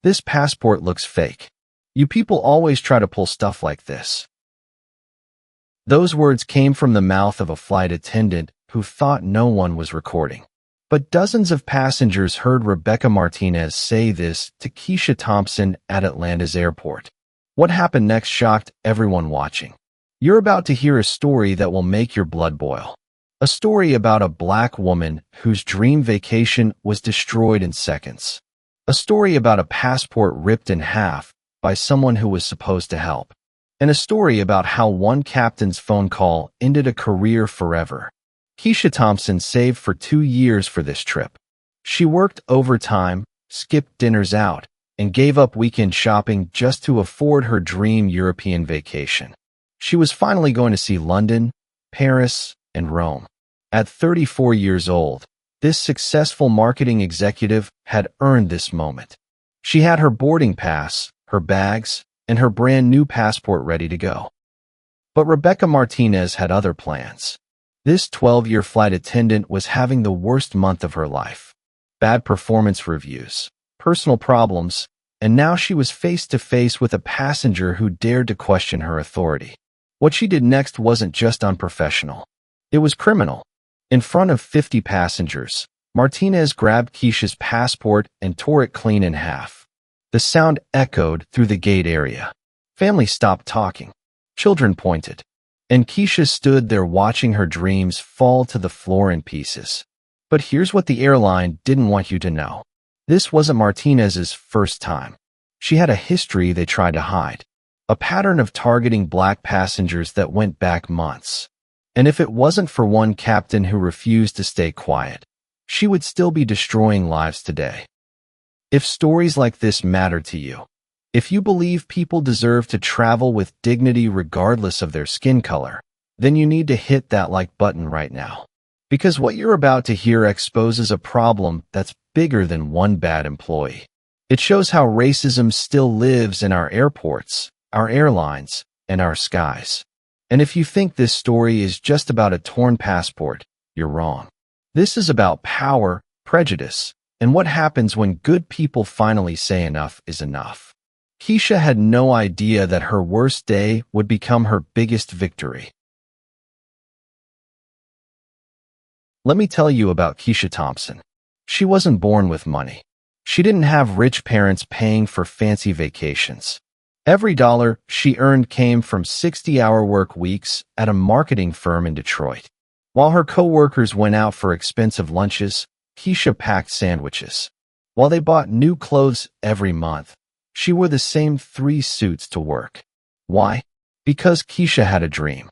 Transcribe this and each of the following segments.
This passport looks fake. You people always try to pull stuff like this." Those words came from the mouth of a flight attendant who thought no one was recording. But dozens of passengers heard Rebecca Martinez say this to Keisha Thompson at Atlanta's airport. What happened next shocked everyone watching. You're about to hear a story that will make your blood boil. A story about a black woman whose dream vacation was destroyed in seconds. A story about a passport ripped in half by someone who was supposed to help. And a story about how one captain's phone call ended a career forever. Keisha Thompson saved for 2 years for this trip. She worked overtime, skipped dinners out, and gave up weekend shopping just to afford her dream European vacation. She was finally going to see London, Paris, and Rome. At 34 years old, this successful marketing executive had earned this moment. She had her boarding pass, her bags, and her brand new passport ready to go. But Rebecca Martinez had other plans. This 12-year flight attendant was having the worst month of her life. Bad performance reviews, personal problems, and now she was face to face with a passenger who dared to question her authority. What she did next wasn't just unprofessional. It was criminal. In front of 50 passengers, Martinez grabbed Keisha's passport and tore it clean in half. The sound echoed through the gate area. Families stopped talking. Children pointed. And Keisha stood there watching her dreams fall to the floor in pieces. But here's what the airline didn't want you to know. This wasn't Martinez's first time. She had a history they tried to hide. A pattern of targeting black passengers that went back months. And if it wasn't for one captain who refused to stay quiet, she would still be destroying lives today. If stories like this matter to you, if you believe people deserve to travel with dignity regardless of their skin color, then you need to hit that like button right now. Because what you're about to hear exposes a problem that's bigger than one bad employee. It shows how racism still lives in our airports, our airlines, and our skies. And if you think this story is just about a torn passport, you're wrong. This is about power, prejudice, and what happens when good people finally say enough is enough. Keisha had no idea that her worst day would become her biggest victory. Let me tell you about Keisha Thompson. She wasn't born with money. She didn't have rich parents paying for fancy vacations. Every dollar she earned came from 60-hour work weeks at a marketing firm in Detroit. While her co-workers went out for expensive lunches, Keisha packed sandwiches. While they bought new clothes every month, she wore the same 3 suits to work. Why? Because Keisha had a dream.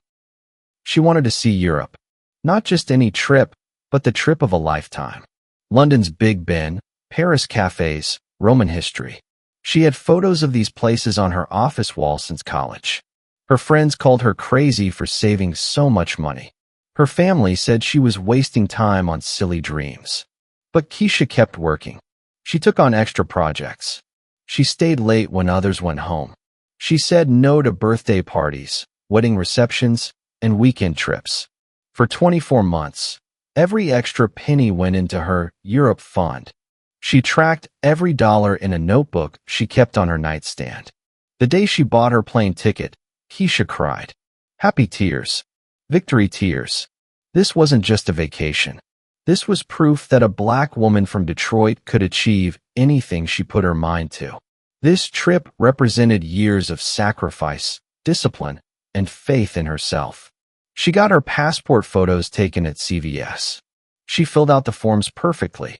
She wanted to see Europe. Not just any trip, but the trip of a lifetime. London's Big Ben, Paris cafes, Roman history. She had photos of these places on her office wall since college. Her friends called her crazy for saving so much money. Her family said she was wasting time on silly dreams. But Keisha kept working. She took on extra projects. She stayed late when others went home. She said no to birthday parties, wedding receptions, and weekend trips. For 24 months, every extra penny went into her Europe fund. She tracked every dollar in a notebook she kept on her nightstand. The day she bought her plane ticket, Keisha cried. Happy tears. Victory tears. This wasn't just a vacation. This was proof that a black woman from Detroit could achieve anything she put her mind to. This trip represented years of sacrifice, discipline, and faith in herself. She got her passport photos taken at CVS. She filled out the forms perfectly.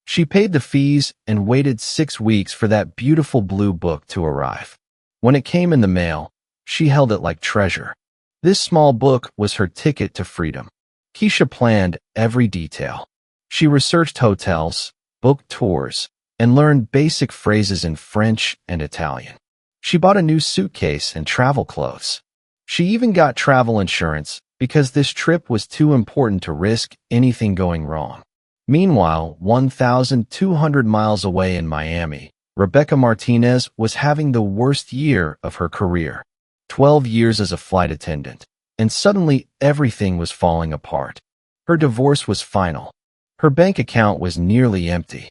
She paid the fees and waited 6 weeks for that beautiful blue book to arrive. When it came in the mail, she held it like treasure. This small book was her ticket to freedom. Keisha planned every detail. She researched hotels, booked tours, and learned basic phrases in French and Italian. She bought a new suitcase and travel clothes. She even got travel insurance because this trip was too important to risk anything going wrong. Meanwhile, 1,200 miles away in Miami, Rebecca Martinez was having the worst year of her career. 12 years as a flight attendant, and suddenly everything was falling apart. Her divorce was final. Her bank account was nearly empty.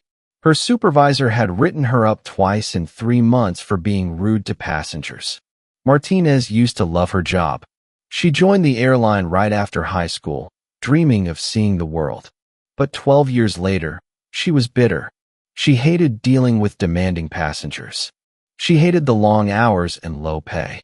Her supervisor had written her up twice in 3 months for being rude to passengers. Martinez used to love her job. She joined the airline right after high school, dreaming of seeing the world. But 12 years later, she was bitter. She hated dealing with demanding passengers. She hated the long hours and low pay.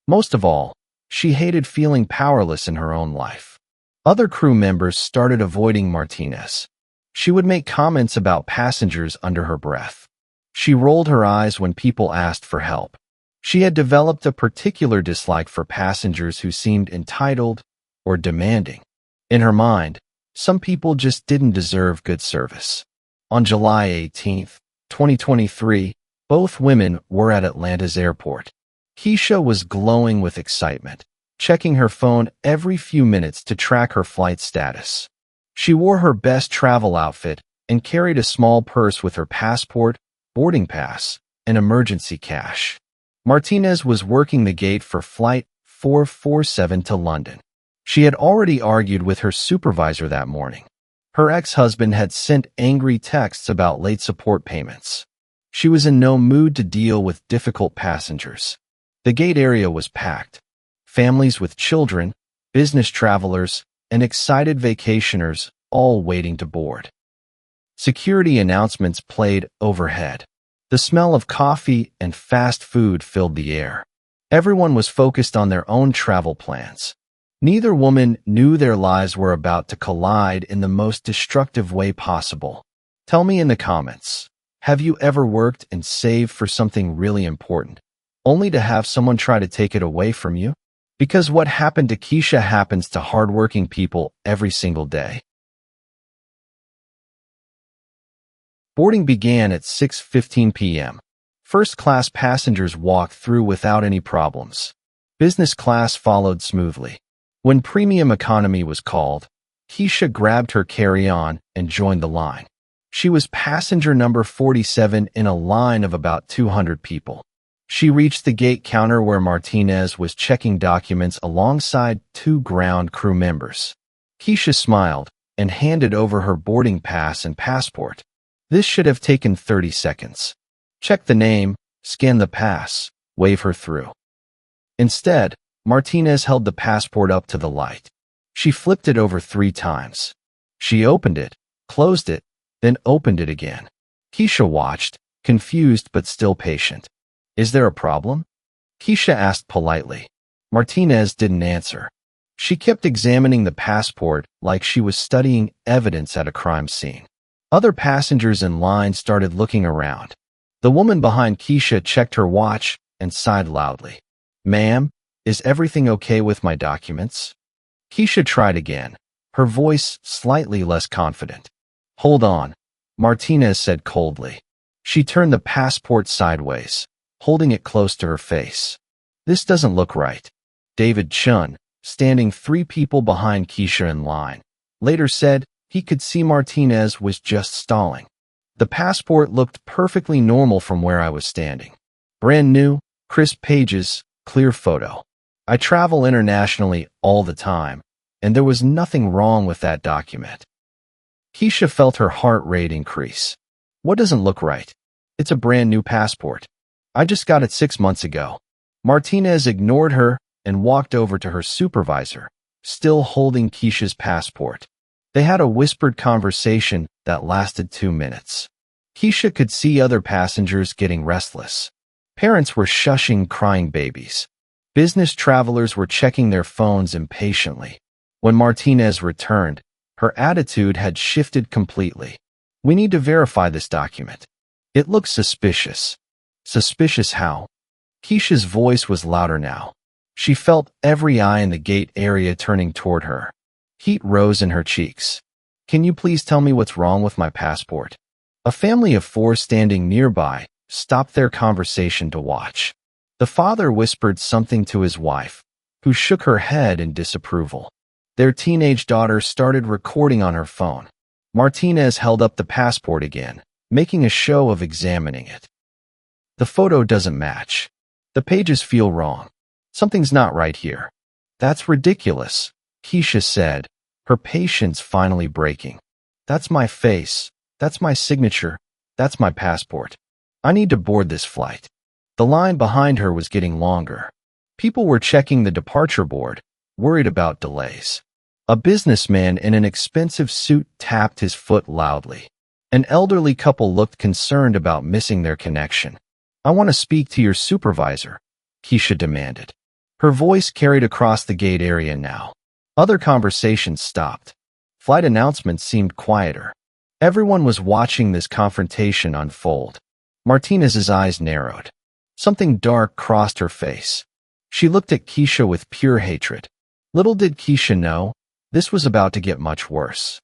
Most of all, she hated feeling powerless in her own life. Other crew members started avoiding Martinez. She would make comments about passengers under her breath. She rolled her eyes when people asked for help. She had developed a particular dislike for passengers who seemed entitled or demanding. In her mind, some people just didn't deserve good service. On July 18, 2023, both women were at Atlanta's airport. Keisha was glowing with excitement, checking her phone every few minutes to track her flight status. She wore her best travel outfit and carried a small purse with her passport, boarding pass, and emergency cash. Martinez was working the gate for Flight 447 to London. She had already argued with her supervisor that morning. Her ex-husband had sent angry texts about late support payments. She was in no mood to deal with difficult passengers. The gate area was packed. Families with children, business travelers, and excited vacationers all waiting to board. Security announcements played overhead. The smell of coffee and fast food filled the air. Everyone was focused on their own travel plans. Neither woman knew their lives were about to collide in the most destructive way possible. Tell me in the comments, have you ever worked and saved for something really important, only to have someone try to take it away from you? Because what happened to Keisha happens to hardworking people every single day. Boarding began at 6:15 p.m. First-class passengers walked through without any problems. Business class followed smoothly. When premium economy was called, Keisha grabbed her carry-on and joined the line. She was passenger number 47 in a line of about 200 people. She reached the gate counter where Martinez was checking documents alongside 2 ground crew members. Keisha smiled and handed over her boarding pass and passport. This should have taken 30 seconds. Check the name, scan the pass, wave her through. Instead, Martinez held the passport up to the light. She flipped it over 3 times. She opened it, closed it, then opened it again. Keisha watched, confused but still patient. Is there a problem? Keisha asked politely. Martinez didn't answer. She kept examining the passport like she was studying evidence at a crime scene. Other passengers in line started looking around. The woman behind Keisha checked her watch and sighed loudly. Ma'am, is everything okay with my documents? Keisha tried again, her voice slightly less confident. Hold on, Martinez said coldly. She turned the passport sideways, holding it close to her face. This doesn't look right. David Chun, standing 3 people behind Keisha in line, later said he could see Martinez was just stalling. The passport looked perfectly normal from where I was standing. Brand new, crisp pages, clear photo. I travel internationally all the time, and there was nothing wrong with that document. Keisha felt her heart rate increase. What doesn't look right? It's a brand new passport. I just got it 6 months ago. Martinez ignored her and walked over to her supervisor, still holding Keisha's passport. They had a whispered conversation that lasted 2 minutes. Keisha could see other passengers getting restless. Parents were shushing crying babies. Business travelers were checking their phones impatiently. When Martinez returned, her attitude had shifted completely. We need to verify this document. It looks suspicious. Suspicious how? Keisha's voice was louder now. She felt every eye in the gate area turning toward her. Heat rose in her cheeks. Can you please tell me what's wrong with my passport? A family of 4 standing nearby stopped their conversation to watch. The father whispered something to his wife, who shook her head in disapproval. Their teenage daughter started recording on her phone. Martinez held up the passport again, making a show of examining it. The photo doesn't match. The pages feel wrong. Something's not right here. That's ridiculous, Keisha said, her patience finally breaking. That's my face. That's my signature. That's my passport. I need to board this flight." The line behind her was getting longer. People were checking the departure board, worried about delays. A businessman in an expensive suit tapped his foot loudly. An elderly couple looked concerned about missing their connection. "I want to speak to your supervisor," Keisha demanded. Her voice carried across the gate area now. Other conversations stopped. Flight announcements seemed quieter. Everyone was watching this confrontation unfold. Martinez's eyes narrowed. Something dark crossed her face. She looked at Keisha with pure hatred. Little did Keisha know, this was about to get much worse.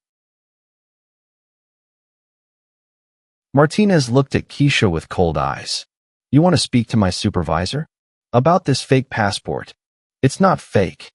Martinez looked at Keisha with cold eyes. "You want to speak to my supervisor? About this fake passport." "It's not fake."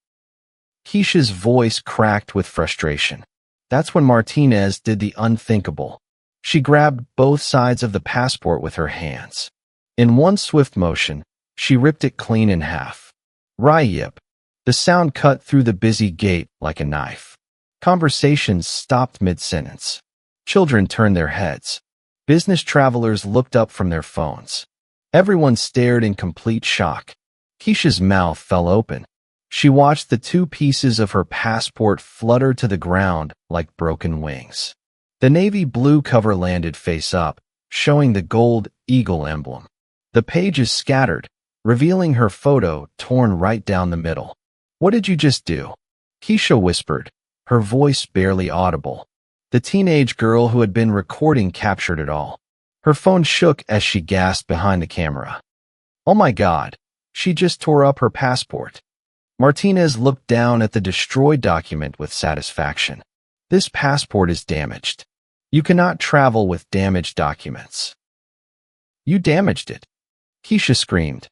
Keisha's voice cracked with frustration. That's when Martinez did the unthinkable. She grabbed both sides of the passport with her hands. In one swift motion, she ripped it clean in half. Ryip. The sound cut through the busy gate like a knife. Conversations stopped mid-sentence. Children turned their heads. Business travelers looked up from their phones. Everyone stared in complete shock. Keisha's mouth fell open. She watched the two pieces of her passport flutter to the ground like broken wings. The navy blue cover landed face up, showing the gold eagle emblem. The pages scattered, revealing her photo torn right down the middle. "What did you just do?" Keisha whispered, her voice barely audible. The teenage girl who had been recording captured it all. Her phone shook as she gasped behind the camera. "Oh my God, she just tore up her passport." Martinez looked down at the destroyed document with satisfaction. "This passport is damaged. You cannot travel with damaged documents." "You damaged it," Keisha screamed.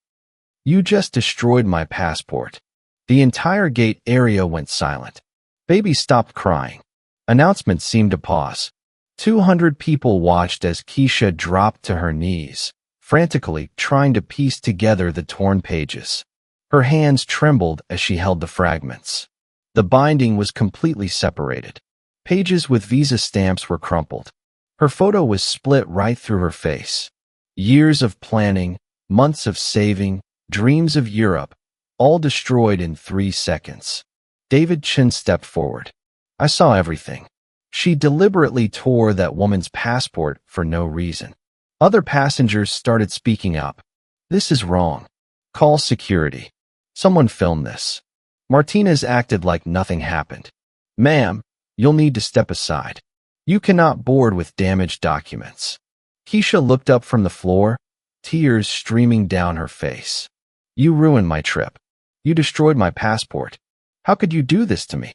"You just destroyed my passport." The entire gate area went silent. Baby stopped crying. Announcements seemed to pause. 200 people watched as Keisha dropped to her knees, frantically trying to piece together the torn pages. Her hands trembled as she held the fragments. The binding was completely separated. Pages with visa stamps were crumpled. Her photo was split right through her face. Years of planning, months of saving, dreams of Europe, all destroyed in 3 seconds. David Chin stepped forward. "I saw everything." She deliberately tore that woman's passport for no reason. Other passengers started speaking up. "This is wrong. Call security. Someone filmed this." Martinez acted like nothing happened. "Ma'am, you'll need to step aside. You cannot board with damaged documents." Keisha looked up from the floor, tears streaming down her face. "You ruined my trip. You destroyed my passport. How could you do this to me?"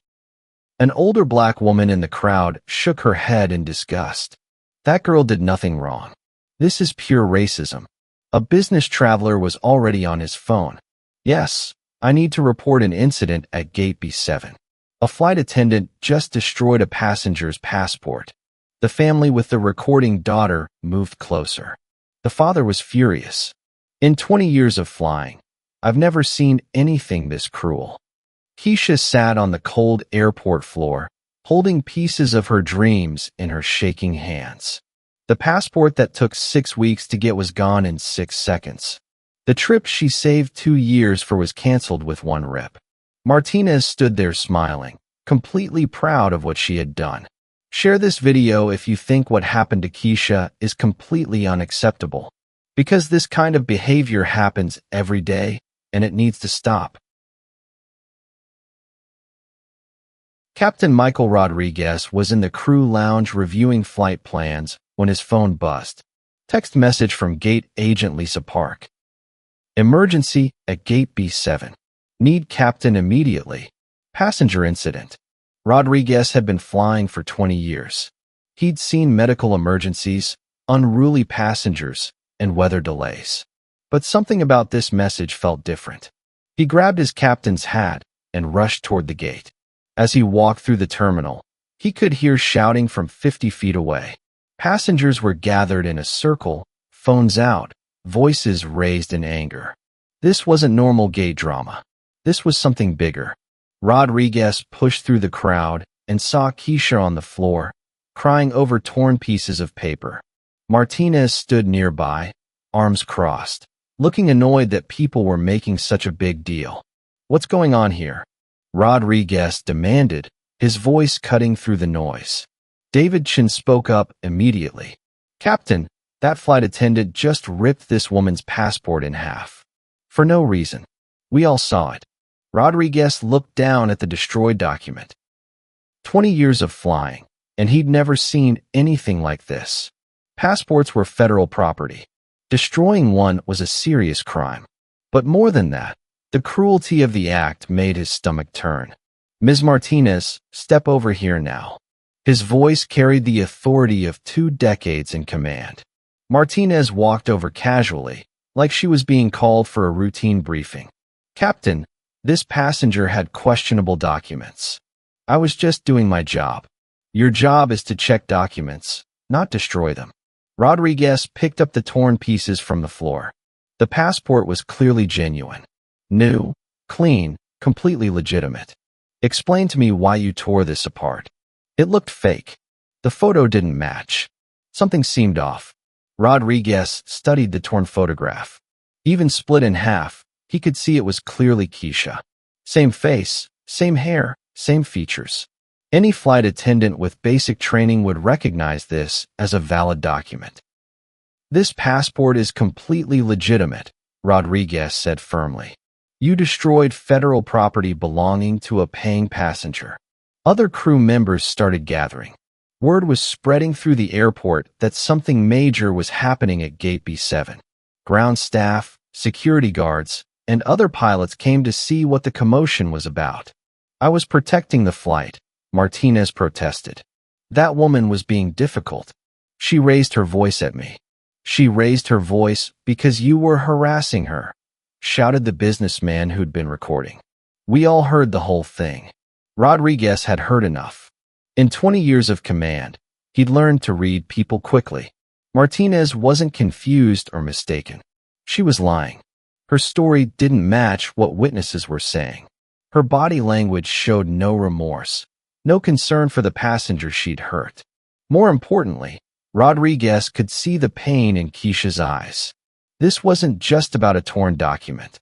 An older black woman in the crowd shook her head in disgust. "That girl did nothing wrong. This is pure racism." A business traveler was already on his phone. "Yes, I need to report an incident at Gate B7. A flight attendant just destroyed a passenger's passport." The family with the recording daughter moved closer. The father was furious. "In 20 years of flying, I've never seen anything this cruel." Keisha sat on the cold airport floor, holding pieces of her dreams in her shaking hands. The passport that took 6 weeks to get was gone in 6 seconds. The trip she saved 2 years for was canceled with one rip. Martinez stood there smiling, completely proud of what she had done. Share this video if you think what happened to Keisha is completely unacceptable, because this kind of behavior happens every day, and it needs to stop. Captain Michael Rodriguez was in the crew lounge reviewing flight plans when his phone buzzed. Text message from Gate Agent Lisa Park. "Emergency at Gate B7. Need captain immediately. Passenger incident." Rodriguez had been flying for 20 years. He'd seen medical emergencies, unruly passengers, and weather delays. But something about this message felt different. He grabbed his captain's hat and rushed toward the gate. As he walked through the terminal, he could hear shouting from 50 feet away. Passengers were gathered in a circle, phones out, voices raised in anger. This wasn't normal gate drama. This was something bigger. Rodriguez pushed through the crowd and saw Keisha on the floor, crying over torn pieces of paper. Martinez stood nearby, arms crossed, looking annoyed that people were making such a big deal. "What's going on here?" Rodriguez demanded, his voice cutting through the noise. David Chin spoke up immediately. "Captain, that flight attendant just ripped this woman's passport in half. For no reason. We all saw it." Rodriguez looked down at the destroyed document. 20 years of flying, and he'd never seen anything like this. Passports were federal property. Destroying one was a serious crime. But more than that, the cruelty of the act made his stomach turn. "Ms. Martinez, step over here now." His voice carried the authority of 2 decades in command. Martinez walked over casually, like she was being called for a routine briefing. "Captain, this passenger had questionable documents. I was just doing my job. Your job is to check documents, not destroy them." Rodriguez picked up the torn pieces from the floor. The passport was clearly genuine. New, clean, completely legitimate. "Explain to me why you tore this apart." It looked fake. The photo didn't match. Something seemed off. Rodriguez studied the torn photograph. Even split in half, he could see it was clearly Keisha. Same face, same hair, same features. Any flight attendant with basic training would recognize this as a valid document. "This passport is completely legitimate," Rodriguez said firmly. "You destroyed federal property belonging to a paying passenger." Other crew members started gathering. Word was spreading through the airport that something major was happening at Gate B7. Ground staff, security guards, and other pilots came to see what the commotion was about. "I was protecting the flight," Martinez protested. "That woman was being difficult. She raised her voice at me." "She raised her voice because you were harassing her," shouted the businessman who'd been recording. We all heard the whole thing. Rodriguez had heard enough. In 20 years of command, he'd learned to read people quickly. Martinez wasn't confused or mistaken. She was lying. Her story didn't match what witnesses were saying. Her body language showed no remorse, no concern for the passenger she'd hurt. More importantly, Rodriguez could see the pain in Keisha's eyes. This wasn't just about a torn document.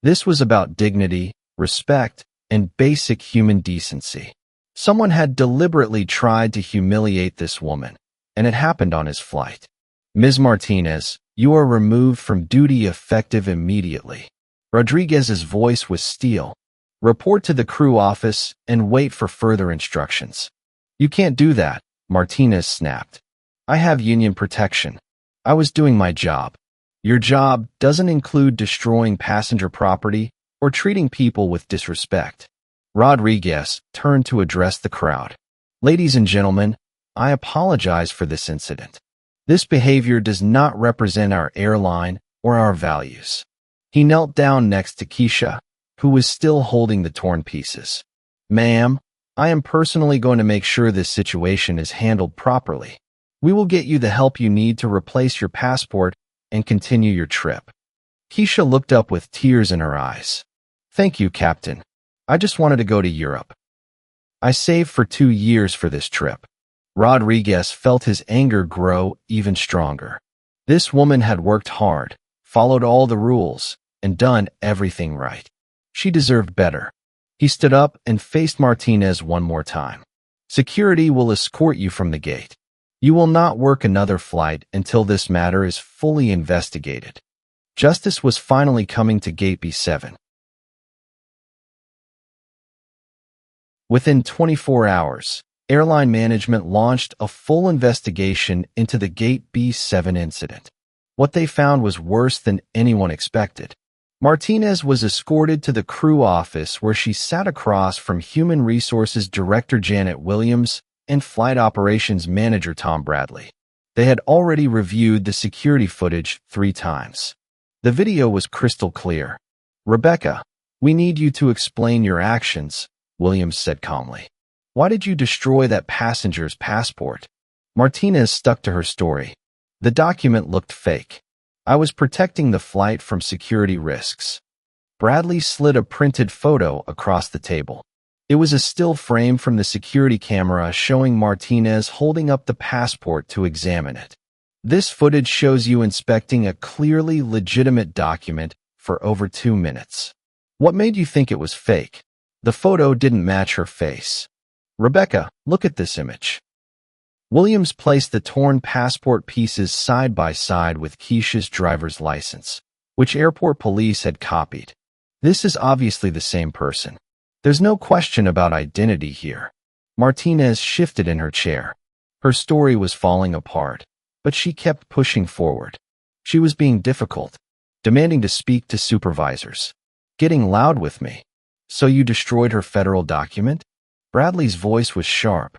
This was about dignity, respect, and basic human decency. Someone had deliberately tried to humiliate this woman, and it happened on his flight. "Ms. Martinez, you are removed from duty effective immediately." Rodriguez's voice was steel. "Report to the crew office and wait for further instructions." "You can't do that," Martinez snapped. "I have union protection. I was doing my job. Your job doesn't include destroying passenger property or treating people with disrespect." Rodriguez turned to address the crowd. "Ladies and gentlemen, I apologize for this incident. This behavior does not represent our airline or our values." He knelt down next to Keisha, who was still holding the torn pieces. "Ma'am, I am personally going to make sure this situation is handled properly. We will get you the help you need to replace your passport and continue your trip." Keisha looked up with tears in her eyes. "Thank you, Captain. I just wanted to go to Europe. I saved for 2 years for this trip." Rodriguez felt his anger grow even stronger. This woman had worked hard, followed all the rules, and done everything right. She deserved better. He stood up and faced Martinez one more time. "Security will escort you from the gate. You will not work another flight until this matter is fully investigated." Justice was finally coming to Gate B7. Within 24 hours, airline management launched a full investigation into the Gate B7 incident. What they found was worse than anyone expected. Martinez was escorted to the crew office where she sat across from Human Resources Director Janet Williams and Flight Operations Manager Tom Bradley. They had already reviewed the security footage 3 times. The video was crystal clear. "Rebecca, we need you to explain your actions," Williams said calmly. "Why did you destroy that passenger's passport?" Martinez stuck to her story. "The document looked fake. I was protecting the flight from security risks." Bradley slid a printed photo across the table. It was a still frame from the security camera showing Martinez holding up the passport to examine it. This footage shows you inspecting a clearly legitimate document for over 2 minutes. What made you think it was fake? The photo didn't match her face. Rebecca, look at this image. Williams placed the torn passport pieces side by side with Keisha's driver's license, which airport police had copied. This is obviously the same person. There's no question about identity here. Martinez shifted in her chair. Her story was falling apart, but she kept pushing forward. She was being difficult, demanding to speak to supervisors, getting loud with me. So you destroyed her federal document? Bradley's voice was sharp.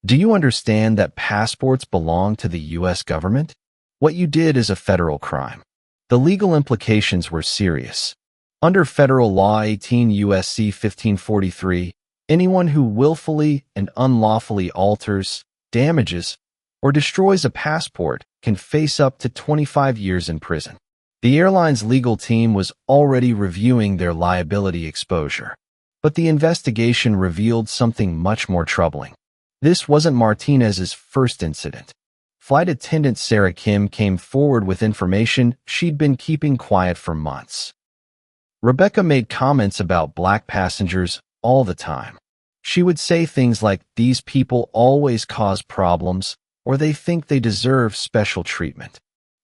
Do you understand that passports belong to the U.S. government? What you did is a federal crime. The legal implications were serious. Under federal law 18 U.S.C. 1543, anyone who willfully and unlawfully alters, damages, or destroys a passport can face up to 25 years in prison. The airline's legal team was already reviewing their liability exposure, but the investigation revealed something much more troubling. This wasn't Martinez's first incident. Flight attendant Sarah Kim came forward with information she'd been keeping quiet for months. Rebecca made comments about black passengers all the time. She would say things like, "These people always cause problems," or "they think they deserve special treatment."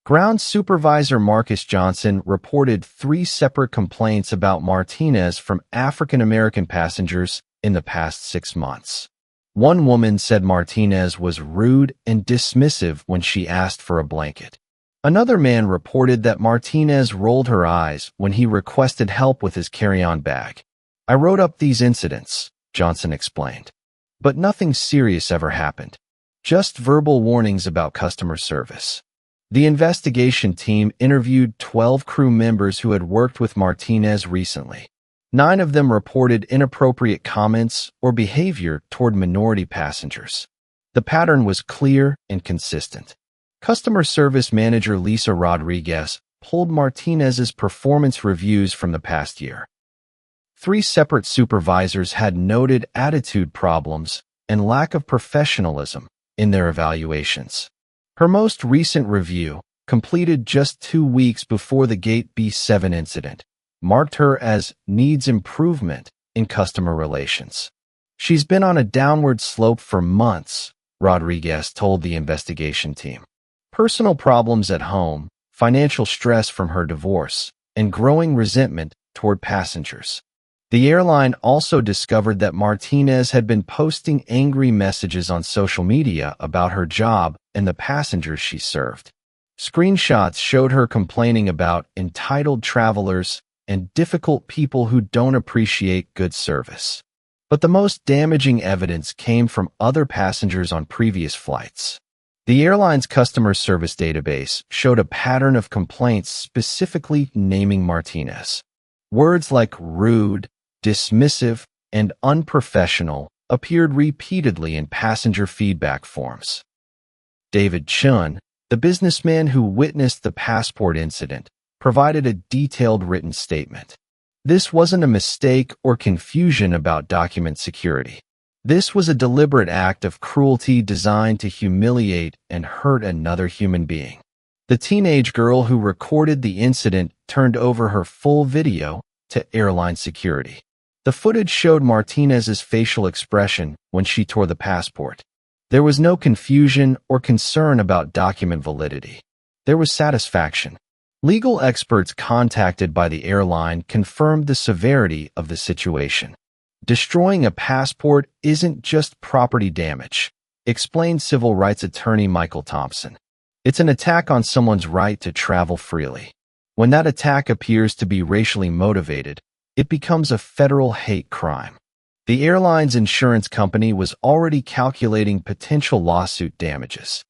Ground Supervisor Marcus Johnson reported 3 separate complaints about Martinez from African-American passengers in the past 6 months. One woman said Martinez was rude and dismissive when she asked for a blanket. Another man reported that Martinez rolled her eyes when he requested help with his carry-on bag. "I wrote up these incidents," Johnson explained, "but nothing serious ever happened. Just verbal warnings about customer service." The investigation team interviewed 12 crew members who had worked with Martinez recently. 9 of them reported inappropriate comments or behavior toward minority passengers. The pattern was clear and consistent. Customer Service Manager Lisa Rodriguez pulled Martinez's performance reviews from the past year. 3 separate supervisors had noted attitude problems and lack of professionalism in their evaluations. Her most recent review, completed just 2 weeks before the Gate B7 incident, marked her as needs improvement in customer relations. "She's been on a downward slope for months," Rodriguez told the investigation team. Personal problems at home, financial stress from her divorce, and growing resentment toward passengers. The airline also discovered that Martinez had been posting angry messages on social media about her job and the passengers she served. Screenshots showed her complaining about entitled travelers and difficult people who don't appreciate good service. But the most damaging evidence came from other passengers on previous flights. The airline's customer service database showed a pattern of complaints specifically naming Martinez. Words like rude, dismissive, and unprofessional appeared repeatedly in passenger feedback forms. David Chun, the businessman who witnessed the passport incident, provided a detailed written statement. This wasn't a mistake or confusion about document security. This was a deliberate act of cruelty designed to humiliate and hurt another human being. The teenage girl who recorded the incident turned over her full video to airline security. The footage showed Martinez's facial expression when she tore the passport. There was no confusion or concern about document validity. There was satisfaction. Legal experts contacted by the airline confirmed the severity of the situation. Destroying a passport isn't just property damage, explained civil rights attorney Michael Thompson. It's an attack on someone's right to travel freely. When that attack appears to be racially motivated, it becomes a federal hate crime. The airline's insurance company was already calculating potential lawsuit damages.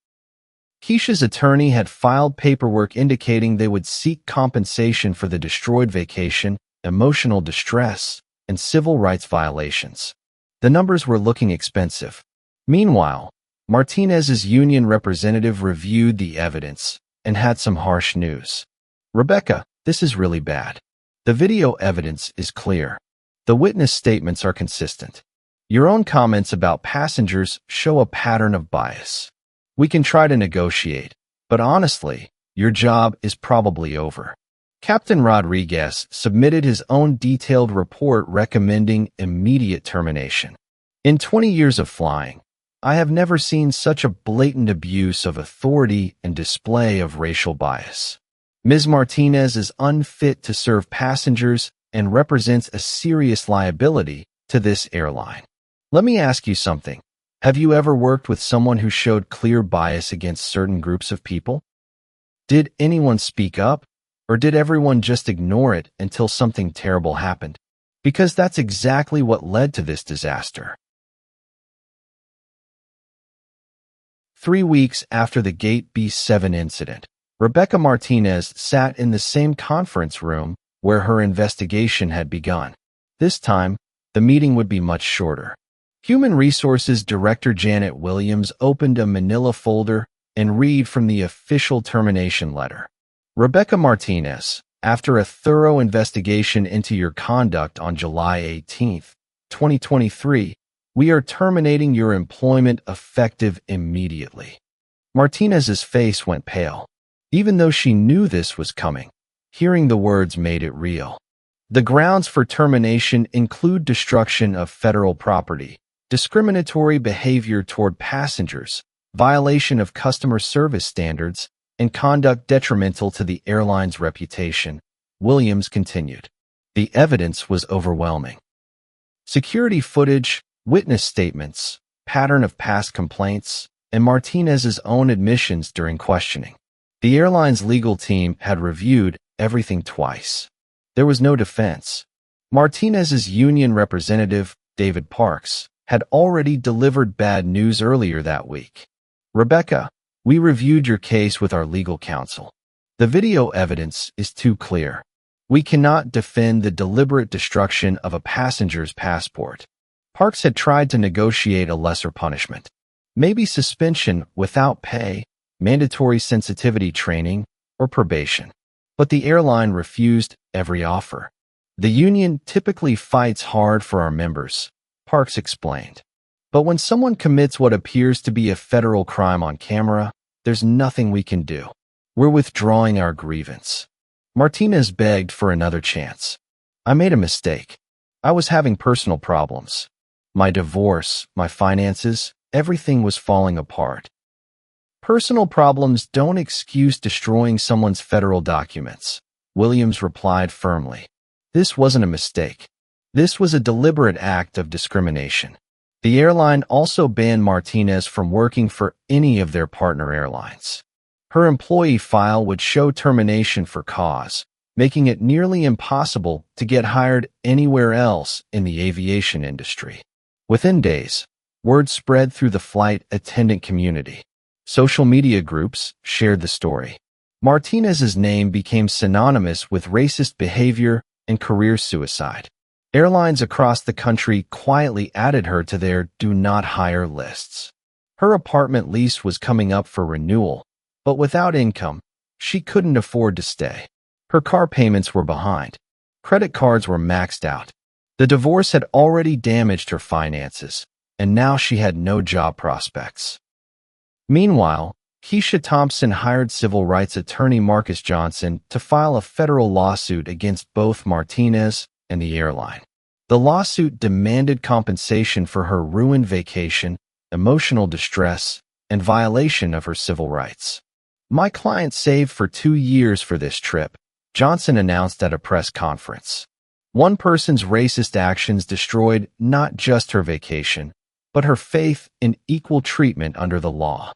Keisha's attorney had filed paperwork indicating they would seek compensation for the destroyed vacation, emotional distress, and civil rights violations. The numbers were looking expensive. Meanwhile, Martinez's union representative reviewed the evidence and had some harsh news. "Rebecca, this is really bad. The video evidence is clear. The witness statements are consistent. Your own comments about passengers show a pattern of bias. We can try to negotiate, But honestly, your job is probably over. Captain Rodriguez submitted his own detailed report recommending immediate termination. In 20 years of flying, I have never seen such a blatant abuse of authority and display of racial bias. Ms. Martinez is unfit to serve passengers and represents a serious liability to this airline. Let me ask you something. Have you ever worked with someone who showed clear bias against certain groups of people? Did anyone speak up, or did everyone just ignore it until something terrible happened? Because that's exactly what led to this disaster. 3 weeks after the Gate B7 incident, Rebecca Martinez sat in the same conference room where her investigation had begun. This time, the meeting would be much shorter. Human Resources Director Janet Williams opened a manila folder and read from the official termination letter. Rebecca Martinez, after a thorough investigation into your conduct on July 18, 2023, we are terminating your employment effective immediately. Martinez's face went pale. Even though she knew this was coming, hearing the words made it real. The grounds for termination include destruction of federal property, discriminatory behavior toward passengers, violation of customer service standards, and conduct detrimental to the airline's reputation, Williams continued. The evidence was overwhelming. Security footage, witness statements, pattern of past complaints, and Martinez's own admissions during questioning. The airline's legal team had reviewed everything twice. There was no defense. Martinez's union representative, David Parks, had already delivered bad news earlier that week. Rebecca, we reviewed your case with our legal counsel. The video evidence is too clear. We cannot defend the deliberate destruction of a passenger's passport. Parks had tried to negotiate a lesser punishment. Maybe suspension without pay, mandatory sensitivity training, or probation. But the airline refused every offer. The union typically fights hard for our members, Parks explained. But when someone commits what appears to be a federal crime on camera, there's nothing we can do. We're withdrawing our grievance. Martinez begged for another chance. I made a mistake. I was having personal problems. My divorce, my finances, everything was falling apart. Personal problems don't excuse destroying someone's federal documents, Williams replied firmly. This wasn't a mistake. This was a deliberate act of discrimination. The airline also banned Martinez from working for any of their partner airlines. Her employee file would show termination for cause, making it nearly impossible to get hired anywhere else in the aviation industry. Within days, word spread through the flight attendant community. Social media groups shared the story. Martinez's name became synonymous with racist behavior and career suicide. Airlines across the country quietly added her to their do not hire lists. Her apartment lease was coming up for renewal, but without income, she couldn't afford to stay. Her car payments were behind. Credit cards were maxed out. The divorce had already damaged her finances, and now she had no job prospects. Meanwhile, Keisha Thompson hired civil rights attorney Marcus Johnson to file a federal lawsuit against both Martinez and the airline. The lawsuit demanded compensation for her ruined vacation, emotional distress, and violation of her civil rights. My client saved for 2 years for this trip, Johnson announced at a press conference. One person's racist actions destroyed not just her vacation, but her faith in equal treatment under the law.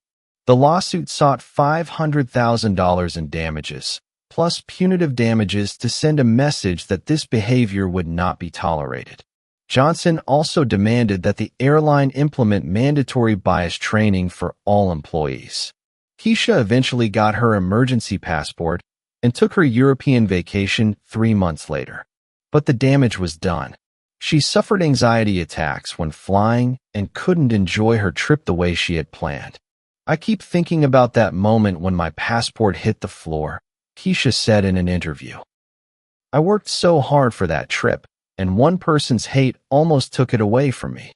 The lawsuit sought $500,000 in damages, plus punitive damages to send a message that this behavior would not be tolerated. Johnson also demanded that the airline implement mandatory bias training for all employees. Keisha eventually got her emergency passport and took her European vacation 3 months later. But the damage was done. She suffered anxiety attacks when flying and couldn't enjoy her trip the way she had planned. I keep thinking about that moment when my passport hit the floor, Keisha said in an interview. I worked so hard for that trip, and one person's hate almost took it away from me.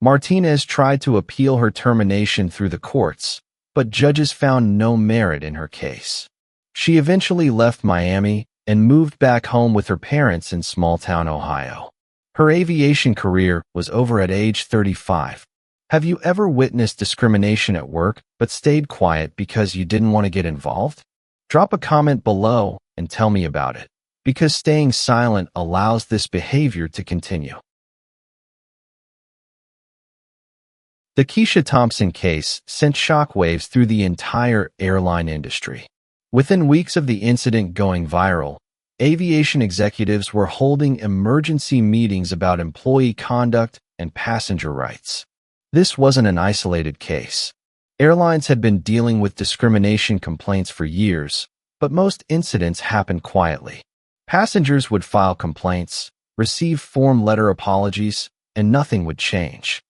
Martinez tried to appeal her termination through the courts, but judges found no merit in her case. She eventually left Miami and moved back home with her parents in small-town Ohio. Her aviation career was over at age 35. Have you ever witnessed discrimination at work but stayed quiet because you didn't want to get involved? Drop a comment below and tell me about it, because staying silent allows this behavior to continue. The Keisha Thompson case sent shockwaves through the entire airline industry. Within weeks of the incident going viral, aviation executives were holding emergency meetings about employee conduct and passenger rights. This wasn't an isolated case. Airlines had been dealing with discrimination complaints for years, but most incidents happened quietly. Passengers would file complaints, receive form letter apologies, and nothing would change.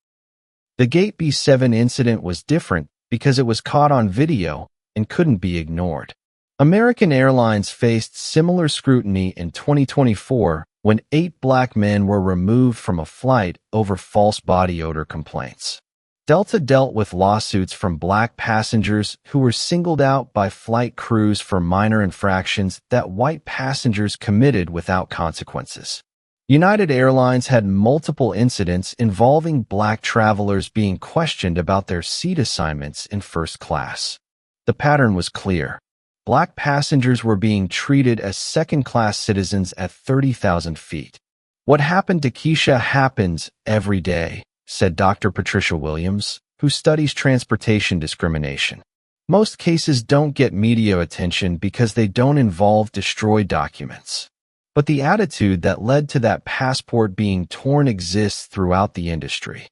The Gate B7 incident was different because it was caught on video and couldn't be ignored. American Airlines faced similar scrutiny in 2024 when 8 black men were removed from a flight over false body odor complaints. Delta dealt with lawsuits from black passengers who were singled out by flight crews for minor infractions that white passengers committed without consequences. United Airlines had multiple incidents involving black travelers being questioned about their seat assignments in first class. The pattern was clear. Black passengers were being treated as second-class citizens at 30,000 feet. What happened to Keisha happens every day, said Dr. Patricia Williams, who studies transportation discrimination. Most cases don't get media attention because they don't involve destroyed documents. But the attitude that led to that passport being torn exists throughout the industry.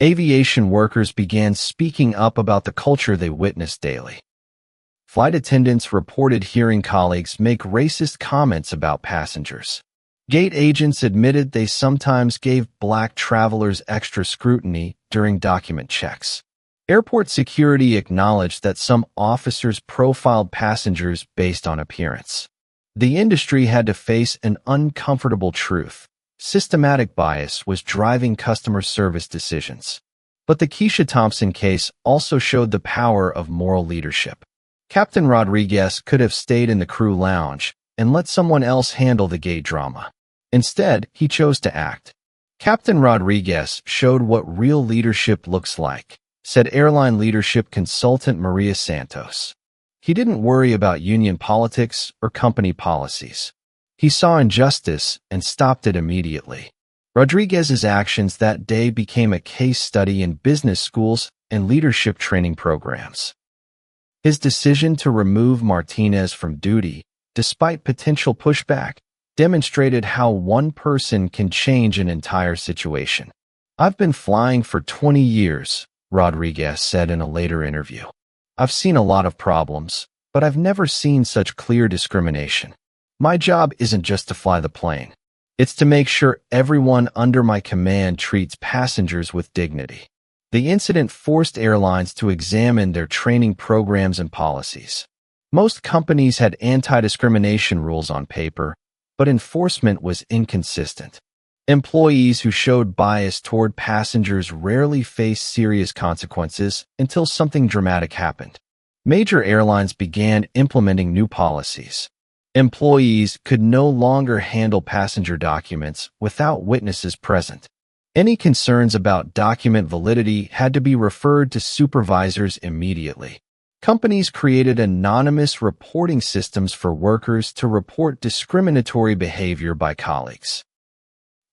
Aviation workers began speaking up about the culture they witnessed daily. Flight attendants reported hearing colleagues make racist comments about passengers. Gate agents admitted they sometimes gave black travelers extra scrutiny during document checks. Airport security acknowledged that some officers profiled passengers based on appearance. The industry had to face an uncomfortable truth. Systematic bias was driving customer service decisions. But the Keisha Thompson case also showed the power of moral leadership. Captain Rodriguez could have stayed in the crew lounge and let someone else handle the gate drama. Instead, he chose to act. Captain Rodriguez showed what real leadership looks like, said airline leadership consultant Maria Santos. He didn't worry about union politics or company policies. He saw injustice and stopped it immediately. Rodriguez's actions that day became a case study in business schools and leadership training programs. His decision to remove Martinez from duty, despite potential pushback, demonstrated how one person can change an entire situation. "I've been flying for 20 years, Rodriguez said in a later interview. "I've seen a lot of problems, but I've never seen such clear discrimination. My job isn't just to fly the plane. It's to make sure everyone under my command treats passengers with dignity." The incident forced airlines to examine their training programs and policies. Most companies had anti-discrimination rules on paper, but enforcement was inconsistent. Employees who showed bias toward passengers rarely faced serious consequences until something dramatic happened. Major airlines began implementing new policies. Employees could no longer handle passenger documents without witnesses present. Any concerns about document validity had to be referred to supervisors immediately. Companies created anonymous reporting systems for workers to report discriminatory behavior by colleagues.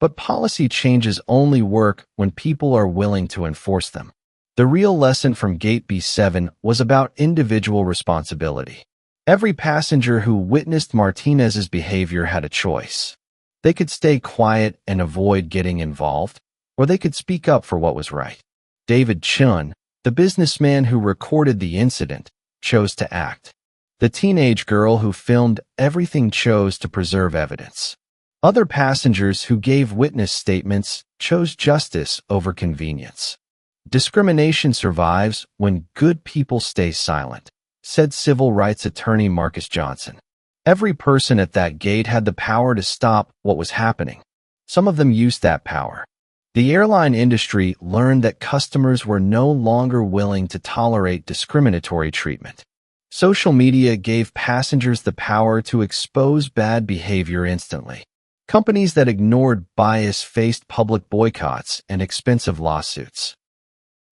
But policy changes only work when people are willing to enforce them. The real lesson from Gate B7 was about individual responsibility. Every passenger who witnessed Martinez's behavior had a choice. They could stay quiet and avoid getting involved, or they could speak up for what was right. David Chun, the businessman who recorded the incident, chose to act. The teenage girl who filmed everything chose to preserve evidence. Other passengers who gave witness statements chose justice over convenience. Discrimination survives when good people stay silent, said civil rights attorney Marcus Johnson. Every person at that gate had the power to stop what was happening. Some of them used that power. The airline industry learned that customers were no longer willing to tolerate discriminatory treatment. Social media gave passengers the power to expose bad behavior instantly. Companies that ignored bias faced public boycotts and expensive lawsuits.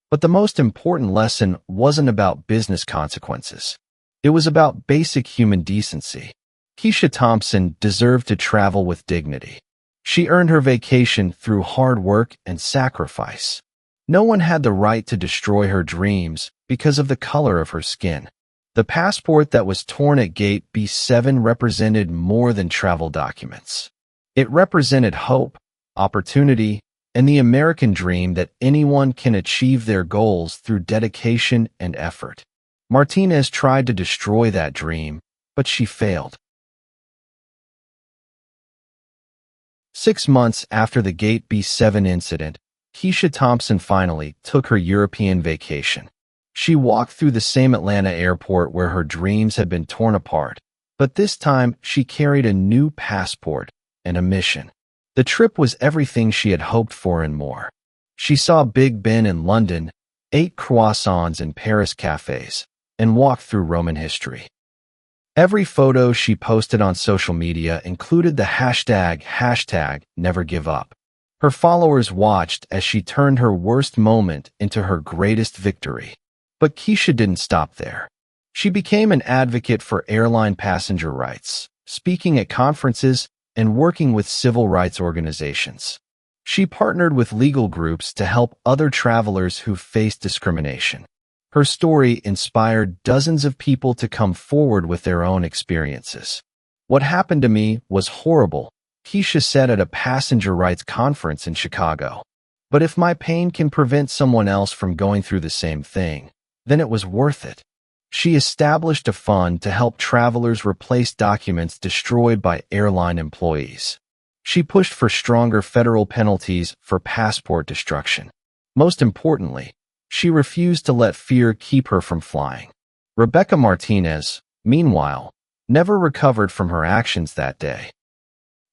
But the most important lesson wasn't about business consequences. It was about basic human decency. Keisha Thompson deserved to travel with dignity. She earned her vacation through hard work and sacrifice. No one had the right to destroy her dreams because of the color of her skin. The passport that was torn at Gate B7 represented more than travel documents. It represented hope, opportunity, and the American dream that anyone can achieve their goals through dedication and effort. Martinez tried to destroy that dream, but she failed. 6 months after the Gate B7 incident, Keisha Thompson finally took her European vacation. She walked through the same Atlanta airport where her dreams had been torn apart, but this time she carried a new passport and a mission. The trip was everything she had hoped for and more. She saw Big Ben in London, ate croissants in Paris cafes, and walked through Roman history. Every photo she posted on social media included the hashtag #NeverGiveUp. Her followers watched as she turned her worst moment into her greatest victory. But Keisha didn't stop there. She became an advocate for airline passenger rights, speaking at conferences and working with civil rights organizations. She partnered with legal groups to help other travelers who faced discrimination. Her story inspired dozens of people to come forward with their own experiences. "What happened to me was horrible," Keisha said at a passenger rights conference in Chicago. "But if my pain can prevent someone else from going through the same thing, then it was worth it." She established a fund to help travelers replace documents destroyed by airline employees. She pushed for stronger federal penalties for passport destruction. Most importantly, she refused to let fear keep her from flying. Rebecca Martinez, meanwhile, never recovered from her actions that day.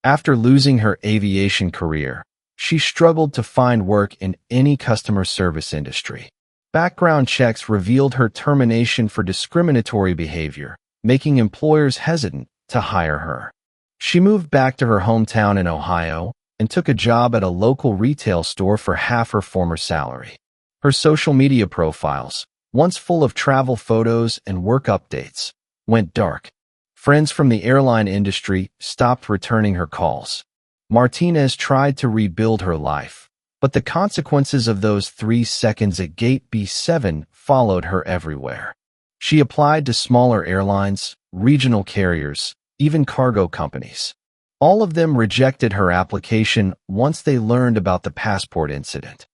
After losing her aviation career, she struggled to find work in any customer service industry. Background checks revealed her termination for discriminatory behavior, making employers hesitant to hire her. She moved back to her hometown in Ohio and took a job at a local retail store for half her former salary. Her social media profiles, once full of travel photos and work updates, went dark. Friends from the airline industry stopped returning her calls. Martinez tried to rebuild her life, but the consequences of those 3 seconds at Gate B7 followed her everywhere. She applied to smaller airlines, regional carriers, even cargo companies. All of them rejected her application once they learned about the passport incident.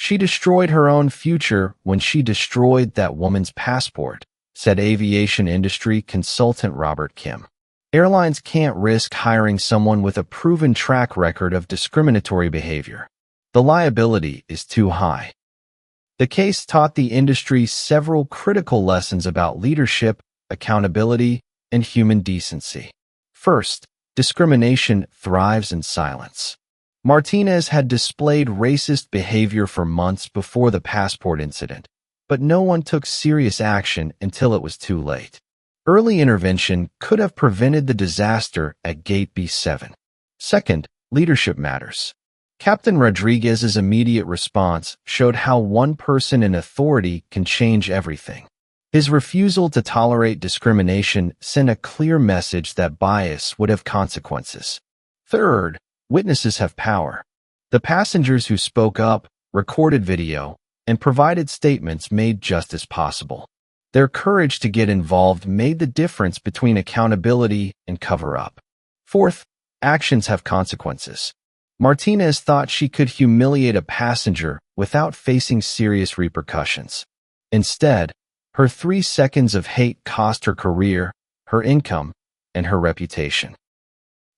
She destroyed her own future when she destroyed that woman's passport, said aviation industry consultant Robert Kim. Airlines can't risk hiring someone with a proven track record of discriminatory behavior. The liability is too high. The case taught the industry several critical lessons about leadership, accountability, and human decency. First, discrimination thrives in silence. Martinez had displayed racist behavior for months before the passport incident, but no one took serious action until it was too late. Early intervention could have prevented the disaster at Gate B7. Second, leadership matters. Captain Rodriguez's immediate response showed how one person in authority can change everything. His refusal to tolerate discrimination sent a clear message that bias would have consequences. Third, witnesses have power. The passengers who spoke up, recorded video, and provided statements made justice possible. Their courage to get involved made the difference between accountability and cover-up. Fourth, actions have consequences. Martinez thought she could humiliate a passenger without facing serious repercussions. Instead, her 3 seconds of hate cost her career, her income, and her reputation.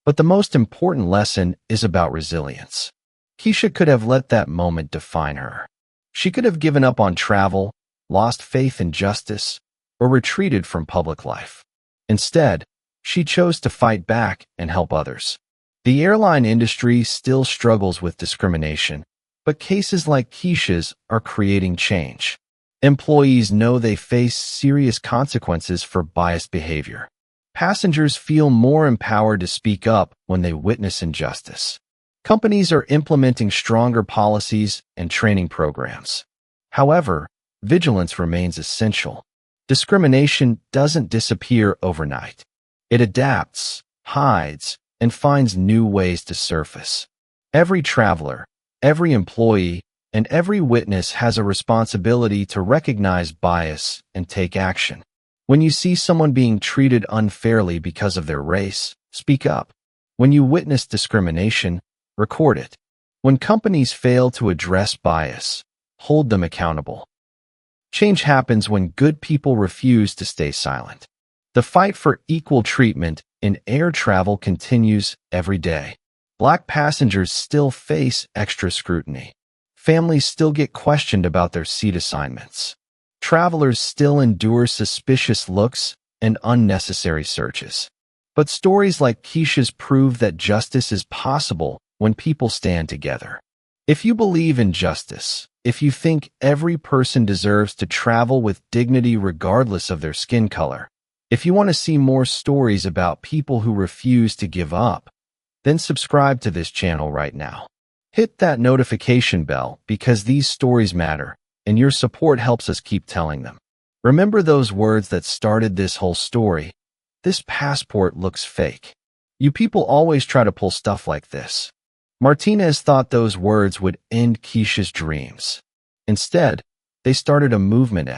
But the most important lesson is about resilience. Keisha could have let that moment define her. She could have given up on travel, lost faith in justice, or retreated from public life. Instead, she chose to fight back and help others. The airline industry still struggles with discrimination, But cases like Keisha's are creating change. Employees know they face serious consequences for biased behavior. Passengers feel more empowered to speak up when they witness injustice. Companies are implementing stronger policies and training programs. However, vigilance remains essential. Discrimination doesn't disappear overnight. It adapts, hides, and finds new ways to surface. Every traveler, every employee, and every witness has a responsibility to recognize bias and take action. When you see someone being treated unfairly because of their race, speak up. When you witness discrimination, record it. When companies fail to address bias, hold them accountable. Change happens when good people refuse to stay silent. The fight for equal treatment in air travel continues every day. Black passengers still face extra scrutiny. Families still get questioned about their seat assignments. Travelers still endure suspicious looks and unnecessary searches. But stories like Keisha's prove that justice is possible when people stand together. If you believe in justice, if you think every person deserves to travel with dignity regardless of their skin color, if you want to see more stories about people who refuse to give up, then subscribe to this channel right now. Hit that notification bell because these stories matter, and your support helps us keep telling them. Remember those words that started this whole story? This passport looks fake. You people always try to pull stuff like this. Martinez thought those words would end Keisha's dreams. Instead, they started a movement.